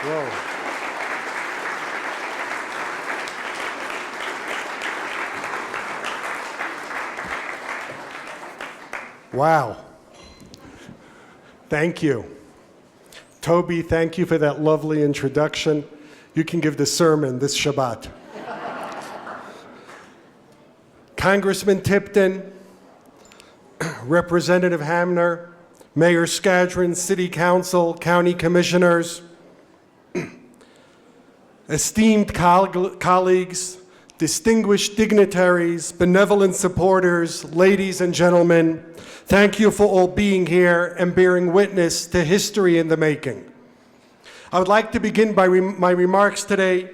Whoa. Wow. Thank you. Toby, thank you for that lovely introduction. You can give the sermon this Shabbat. Congressman Tipton, Representative Hamner, Mayor Skadron, City Council, County Commissioners, esteemed colleagues, distinguished dignitaries, benevolent supporters, ladies and gentlemen, thank you for all being here and bearing witness to history in the making. I would like to begin by my remarks today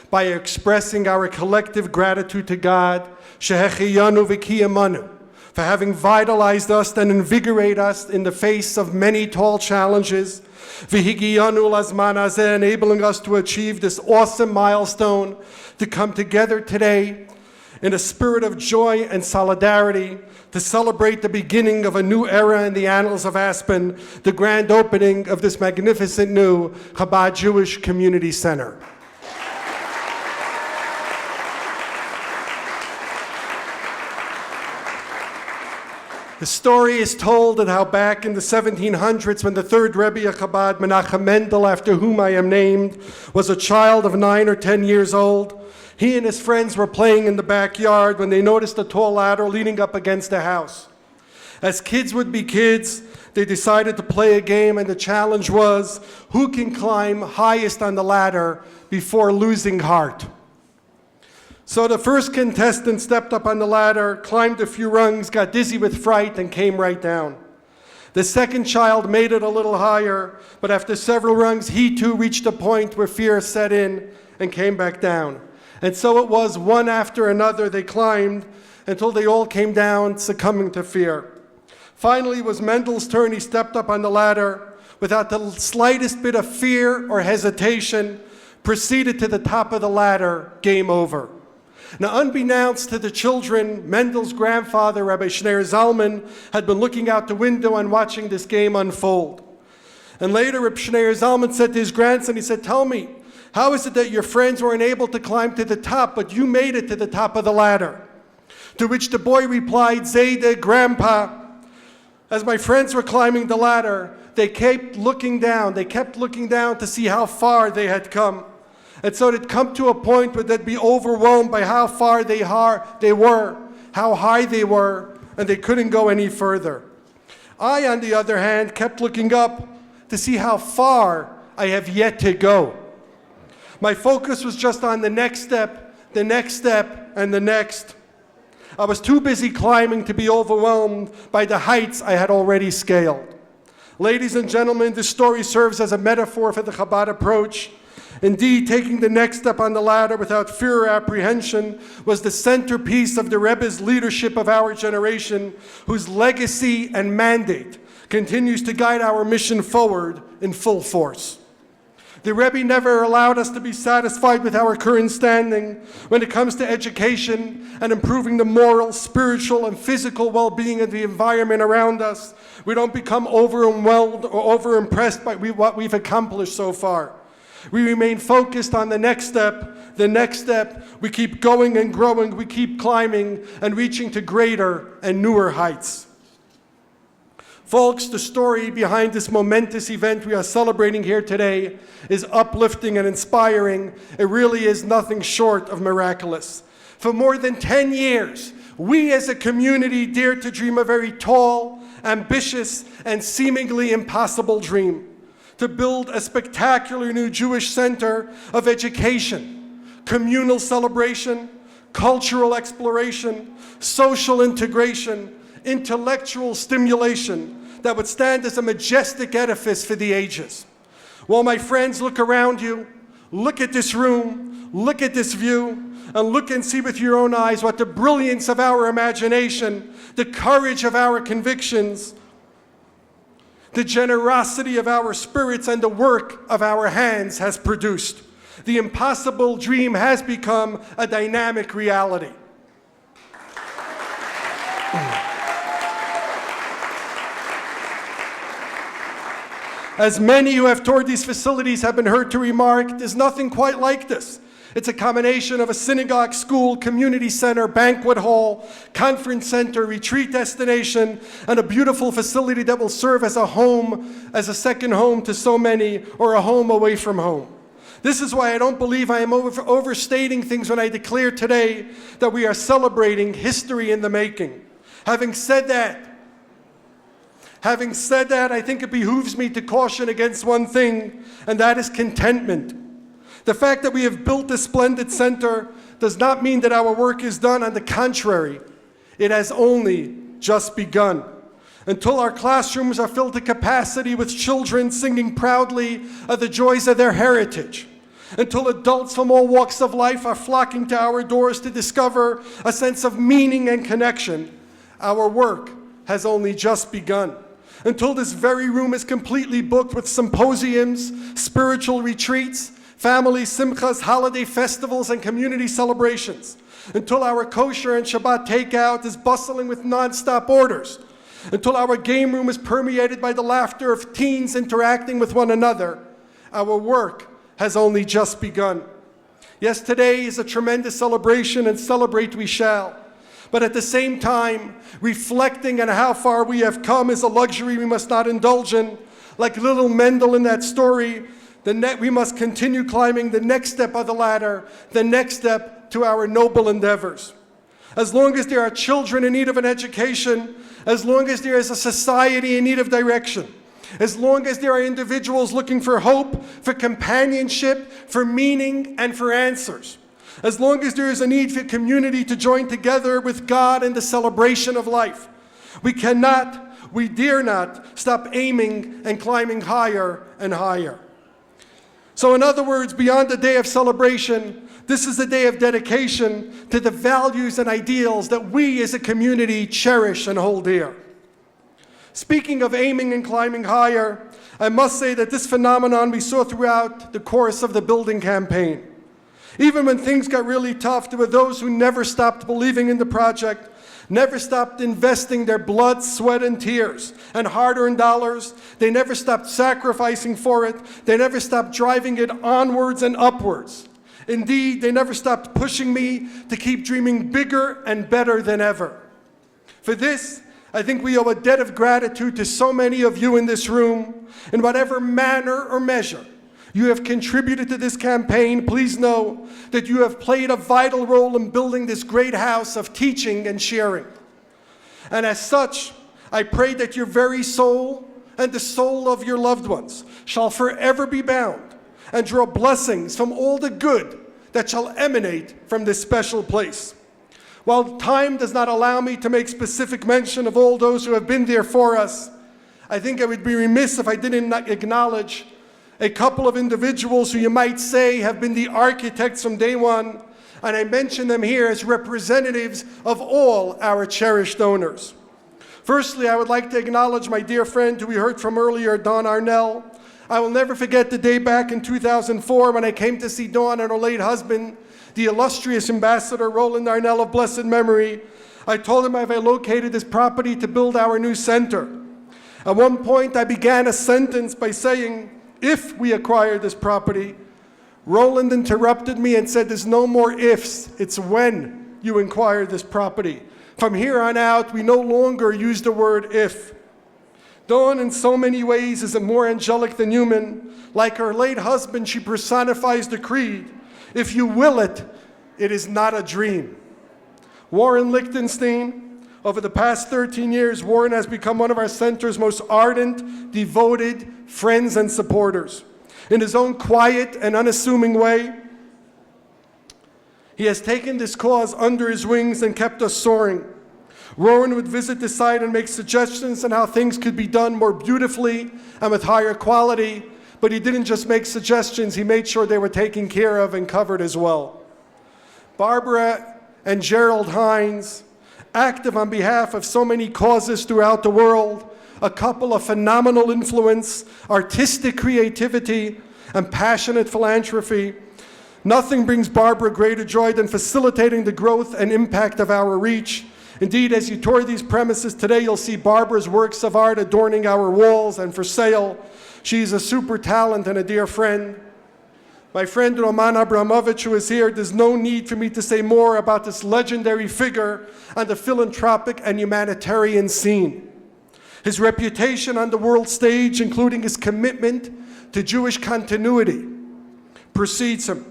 by expressing our collective gratitude to God, Shehechiyanu v'kiyamanu, for having vitalized us and invigorated us in the face of many tall challenges, v'higiyanu lazman hazeh, enabling us to achieve this awesome milestone, to come together today in a spirit of joy and solidarity to celebrate the beginning of a new era in the annals of Aspen, the grand opening of this magnificent new Chabad Jewish Community Center. The story is told of how back in the 1700s, when the third Rebbe of Chabad, Menachem Mendel, after whom I am named, was a child of 9 or 10 years old, he and his friends were playing in the backyard when they noticed a tall ladder leaning up against a house. As kids would be kids, they decided to play a game, and the challenge was, who can climb highest on the ladder before losing heart? So the first contestant stepped up on the ladder, climbed a few rungs, got dizzy with fright, and came right down. The second child made it a little higher, but after several rungs, he too reached a point where fear set in and came back down. And so it was, one after another, they climbed until they all came down, succumbing to fear. Finally, it was Mendel's turn. He stepped up on the ladder without the slightest bit of fear or hesitation, proceeded to the top of the ladder, game over. Now, unbeknownst to the children, Mendel's grandfather, Rabbi Shneir Zalman, had been looking out the window and watching this game unfold. And later, Rabbi Shneir Zalman said to his grandson, he said, "Tell me, how is it that your friends weren't able to climb to the top, but you made it to the top of the ladder?" To which the boy replied, "Zayde, Grandpa, as my friends were climbing the ladder, they kept looking down to see how far they had come. And so they'd come to a point where they'd be overwhelmed by how far they were, how high they were, and they couldn't go any further. I, on the other hand, kept looking up to see how far I have yet to go. My focus was just on the next step, and the next. I was too busy climbing to be overwhelmed by the heights I had already scaled." Ladies and gentlemen, this story serves as a metaphor for the Chabad approach. Indeed, taking the next step on the ladder without fear or apprehension was the centerpiece of the Rebbe's leadership of our generation, whose legacy and mandate continues to guide our mission forward in full force. The Rebbe never allowed us to be satisfied with our current standing when it comes to education and improving the moral, spiritual, and physical well-being of the environment around us. We don't become overwhelmed or overimpressed by what we've accomplished so far. We remain focused on the next step. We keep going and growing. We keep climbing and reaching to greater and newer heights. Folks, the story behind this momentous event we are celebrating here today is uplifting and inspiring. It really is nothing short of miraculous. For more than 10 years, we as a community dared to dream a very tall, ambitious, and seemingly impossible dream: to build a spectacular new Jewish center of education, communal celebration, cultural exploration, social integration, intellectual stimulation that would stand as a majestic edifice for the ages. Well, my friends, look around you, look at this room, look at this view, and look and see with your own eyes what the brilliance of our imagination, the courage of our convictions, the generosity of our spirits, and the work of our hands has produced. The impossible dream has become a dynamic reality. As many who have toured these facilities have been heard to remark, there's nothing quite like this. It's a combination of a synagogue, school, community center, banquet hall, conference center, retreat destination, and a beautiful facility that will serve as a home, as a second home to so many, or a home away from home. This is why I don't believe I am overstating things when I declare today that we are celebrating history in the making. Having said that, I think it behooves me to caution against one thing, and that is contentment. The fact that we have built this splendid center does not mean that our work is done. On the contrary, it has only just begun. Until our classrooms are filled to capacity with children singing proudly of the joys of their heritage, until adults from all walks of life are flocking to our doors to discover a sense of meaning and connection, our work has only just begun. Until this very room is completely booked with symposiums, spiritual retreats, family simchas, holiday festivals, and community celebrations. Until our kosher and Shabbat takeout is bustling with non-stop orders. Until our game room is permeated by the laughter of teens interacting with one another, our work has only just begun. Yes, today is a tremendous celebration, and celebrate we shall. But at the same time, reflecting on how far we have come is a luxury we must not indulge in. Like little Mendel in that story, we must continue climbing the next step of the ladder, the next step to our noble endeavors. As long as there are children in need of an education, as long as there is a society in need of direction, as long as there are individuals looking for hope, for companionship, for meaning, and for answers, as long as there is a need for community to join together with God in the celebration of life, we dare not stop aiming and climbing higher and higher. So in other words, beyond the day of celebration, this is a day of dedication to the values and ideals that we as a community cherish and hold dear. Speaking of aiming and climbing higher, I must say that this phenomenon we saw throughout the course of the building campaign. Even when things got really tough, there were those who never stopped believing in the project, never stopped investing their blood, sweat, and tears, and hard-earned dollars. They never stopped sacrificing for it. They never stopped driving it onwards and upwards. Indeed, they never stopped pushing me to keep dreaming bigger and better than ever. For this, I think we owe a debt of gratitude to so many of you in this room. In whatever manner or measure you have contributed to this campaign, please know that you have played a vital role in building this great house of teaching and sharing. And as such, I pray that your very soul and the soul of your loved ones shall forever be bound and draw blessings from all the good that shall emanate from this special place. While time does not allow me to make specific mention of all those who have been there for us, I think I would be remiss if I didn't acknowledge a couple of individuals who you might say have been the architects from day one, and I mention them here as representatives of all our cherished donors. Firstly, I would like to acknowledge my dear friend who we heard from earlier, Dawn Arnell. I will never forget the day back in 2004 when I came to see Dawn and her late husband, the illustrious Ambassador Roland Arnell of blessed memory. I told him I have located this property to build our new center. At one point, I began a sentence by saying, if we acquire this property. Roland interrupted me and said, there's no more ifs, it's when you acquire this property. From here on out, we no longer use the word if. Dawn, in so many ways, is more angelic than human. Like her late husband, she personifies the creed. If you will it, it is not a dream. Warren Lichtenstein, over the past 13 years, Warren has become one of our center's most ardent, devoted friends and supporters. In his own quiet and unassuming way, he has taken this cause under his wings and kept us soaring. Warren would visit the site and make suggestions on how things could be done more beautifully and with higher quality, but he didn't just make suggestions, he made sure they were taken care of and covered as well. Barbara and Gerald Hines, active on behalf of so many causes throughout the world, a couple of phenomenal influence, artistic creativity, and passionate philanthropy. Nothing brings Barbara greater joy than facilitating the growth and impact of our reach. Indeed, as you tour these premises today, you'll see Barbara's works of art adorning our walls and for sale. She's a super talent and a dear friend. My friend Roman Abramovich, who is here, there's no need for me to say more about this legendary figure on the philanthropic and humanitarian scene. His reputation on the world stage, including his commitment to Jewish continuity, precedes him.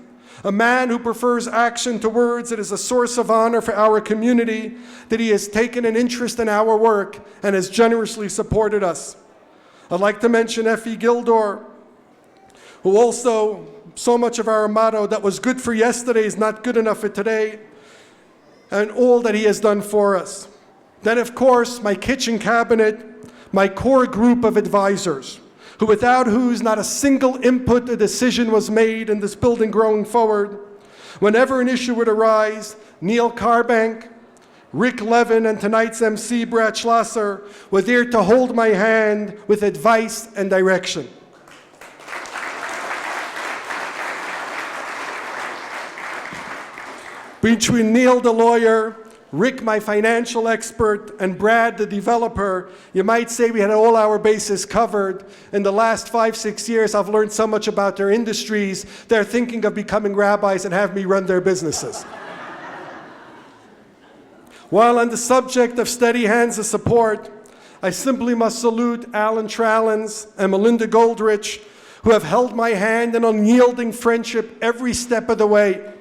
A man who prefers action to words. It is a source of honor for our community that he has taken an interest in our work and has generously supported us. I'd like to mention Effie Gildor, who also, so much of our motto, that was good for yesterday is not good enough for today, and all that he has done for us. Then, of course, my kitchen cabinet, my core group of advisors, who without whose not a single input or decision was made in this building going forward. Whenever an issue would arise, Neil Carbank, Rick Levin, and tonight's MC, Brad Schlosser, were there to hold my hand with advice and direction. Between Neil, the lawyer, Rick, my financial expert, and Brad, the developer, you might say we had all our bases covered. In the last 5-6 years, I've learned so much about their industries, they're thinking of becoming rabbis and have me run their businesses. While on the subject of steady hands of support, I simply must salute Alan Trallins and Melinda Goldrich, who have held my hand in unyielding friendship every step of the way.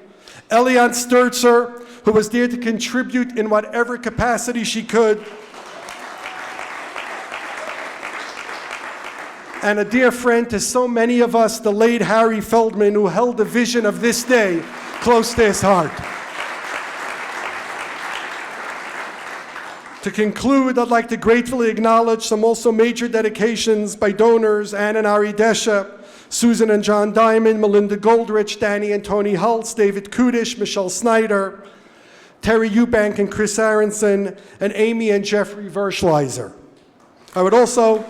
Eliane Sturzer, who was there to contribute in whatever capacity she could. And a dear friend to so many of us, the late Harry Feldman, who held the vision of this day close to his heart. To conclude, I'd like to gratefully acknowledge some also major dedications by donors: Ann and Ari Desha, Susan and John Diamond, Melinda Goldrich, Danny and Tony Hultz, David Kudish, Michelle Snyder, Terry Eubank and Chris Aronson, and Amy and Jeffrey Verschleiser. I would also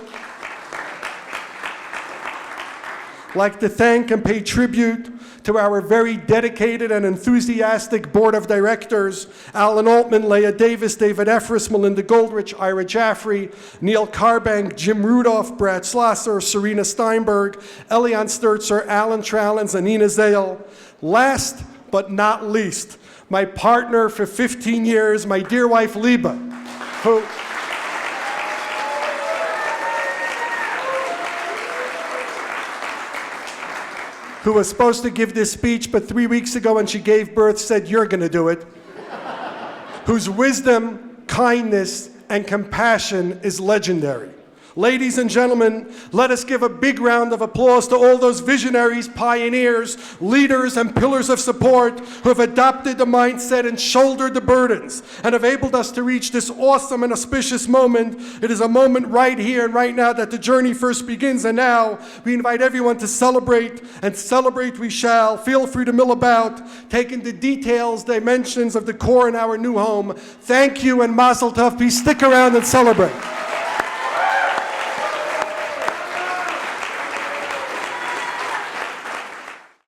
like to thank and pay tribute to our very dedicated and enthusiastic board of directors: Alan Altman, Leah Davis, David Efris, Melinda Goldrich, Ira Jaffrey, Neil Carbank, Jim Rudolph, Brad Schlosser, Serena Steinberg, Eliane Sturzer, Alan Trallins, and Nina Zale. Last but not least, my partner for 15 years, my dear wife, Liba, who was supposed to give this speech, but 3 weeks ago when she gave birth said, "You're going to do it," whose wisdom, kindness, and compassion is legendary. Ladies and gentlemen, let us give a big round of applause to all those visionaries, pioneers, leaders, and pillars of support who have adopted the mindset and shouldered the burdens and have enabled us to reach this awesome and auspicious moment. It is a moment right here and right now that the journey first begins, and now we invite everyone to celebrate, and celebrate we shall. Feel free to mill about, taking the details, dimensions of the core in our new home. Thank you and mazel tov. Please stick around and celebrate.